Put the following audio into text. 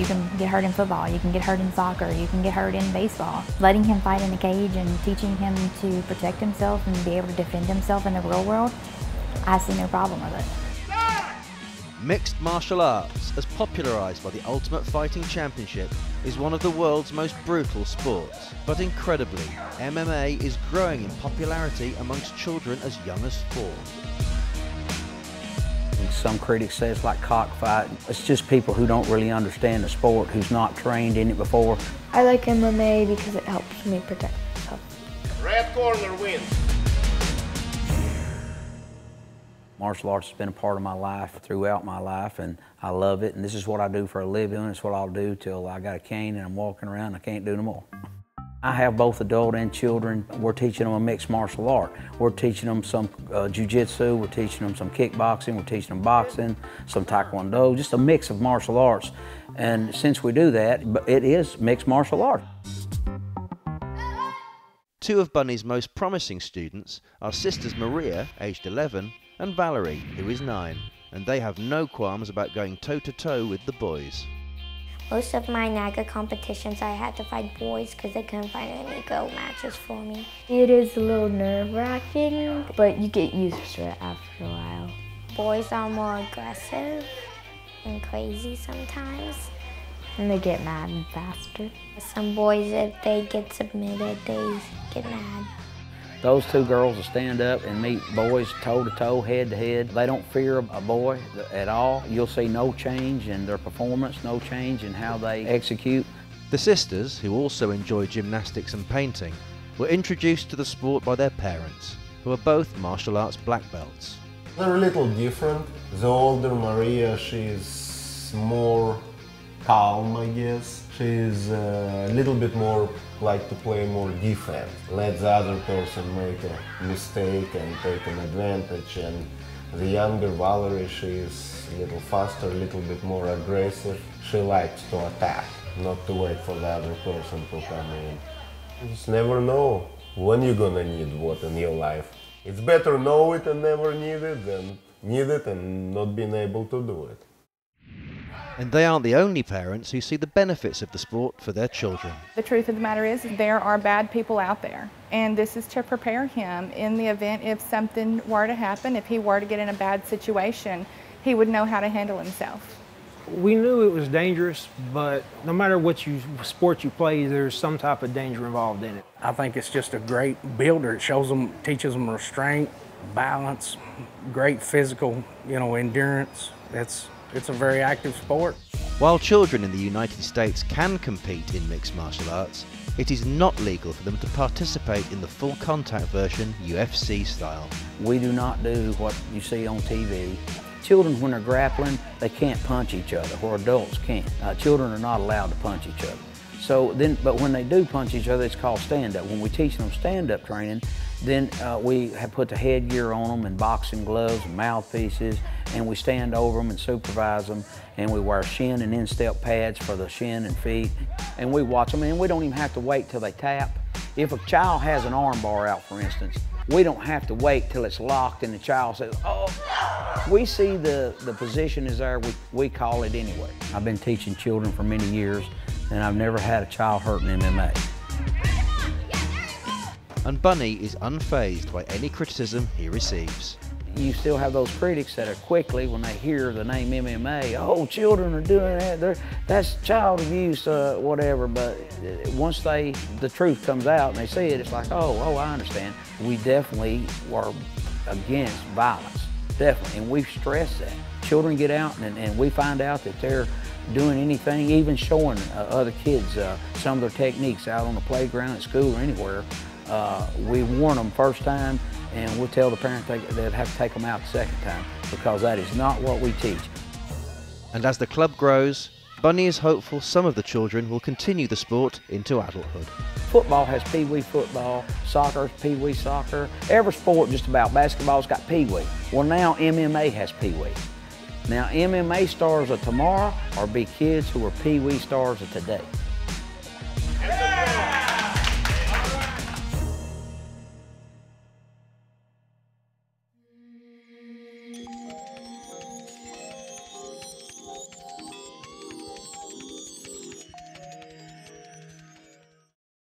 can get hurt in football, you can get hurt in soccer, you can get hurt in baseball. Letting him fight in a cage and teaching him to protect himself and be able to defend himself in the real world, I see no problem with it. Mixed martial arts, as popularised by the Ultimate Fighting Championship, is one of the world's most brutal sports. But incredibly, MMA is growing in popularity amongst children as young as 4. Some critics say it's like cockfighting. It's just people who don't really understand the sport, who's not trained in it before. I like MMA because it helps me protect myself. Red corner wins. Martial arts has been a part of my life throughout my life, and I love it. And this is what I do for a living. It's what I'll do till I got a cane and I'm walking around and I can't do no more. I have both adult and children. We're teaching them a mixed martial art. We're teaching them some jiu-jitsu, we're teaching them some kickboxing, we're teaching them boxing, some taekwondo, just a mix of martial arts. And since we do that, it is mixed martial art. 2 of Bunny's most promising students are sisters Maria, aged 11, and Valery, who is 9, and they have no qualms about going toe-to-toe with the boys. Most of my NAGA competitions, I had to fight boys because they couldn't find any girl matches for me. It is a little nerve-wracking, but you get used to it after a while. Boys are more aggressive and crazy sometimes. And they get mad faster. Some boys, if they get submitted, they get mad. Those 2 girls will stand up and meet boys toe-to-toe, head-to-head. They don't fear a boy at all. You'll see no change in their performance, no change in how they execute. The sisters, who also enjoy gymnastics and painting, were introduced to the sport by their parents, who are both martial arts black belts. They're a little different. The older Maria, she's more calm, I guess. She's a little bit more like to play more defense. Let the other person make a mistake and take an advantage. And the younger Valery, she's a little faster, a little bit more aggressive. She likes to attack, not to wait for the other person to come in. You just never know when you're gonna need what in your life. It's better know it and never need it than need it and not being able to do it. And they aren't the only parents who see the benefits of the sport for their children. The truth of the matter is there are bad people out there, and this is to prepare him in the event if something were to happen, if he were to get in a bad situation, he would know how to handle himself. We knew it was dangerous, but no matter what sport you play, there's some type of danger involved in it. I think it's just a great builder. It shows them, teaches them restraint, balance, great physical, endurance. It's a very active sport. While children in the United States can compete in mixed martial arts, it is not legal for them to participate in the full contact version, UFC style. We do not do what you see on TV. Children, when they're grappling, they can't punch each other, where adults can. Children are not allowed to punch each other. But when they do punch each other, it's called stand-up. When we teach them stand-up training, then we have put the headgear on them and boxing gloves and mouthpieces, and we stand over them and supervise them, and we wear shin and instep pads for the shin and feet, and we watch them, and we don't even have to wait till they tap. If a child has an arm bar out, for instance, we don't have to wait till it's locked and the child says, oh. We see the position is there, we call it anyway. I've been teaching children for many years, and I've never had a child hurt in MMA. And Bunny is unfazed by any criticism he receives. You still have those critics that are quickly, when they hear the name MMA, oh, children are doing that, that's child abuse, whatever. But once the truth comes out and they see it, it's like, oh, I understand. We definitely were against violence, definitely, and we've stressed that. Children get out and we find out that they're doing anything, even showing other kids some of their techniques out on the playground, at school, or anywhere. We warn them first time, and we'll tell the parent they'd have to take them out the second time, because that is not what we teach. And as the club grows, Bunny is hopeful some of the children will continue the sport into adulthood. Football has pee-wee football, soccer has pee-wee soccer. Every sport just about, basketball's got pee-wee. Well, now MMA has pee-wee. Now MMA stars of tomorrow are be kids who are pee-wee stars of today.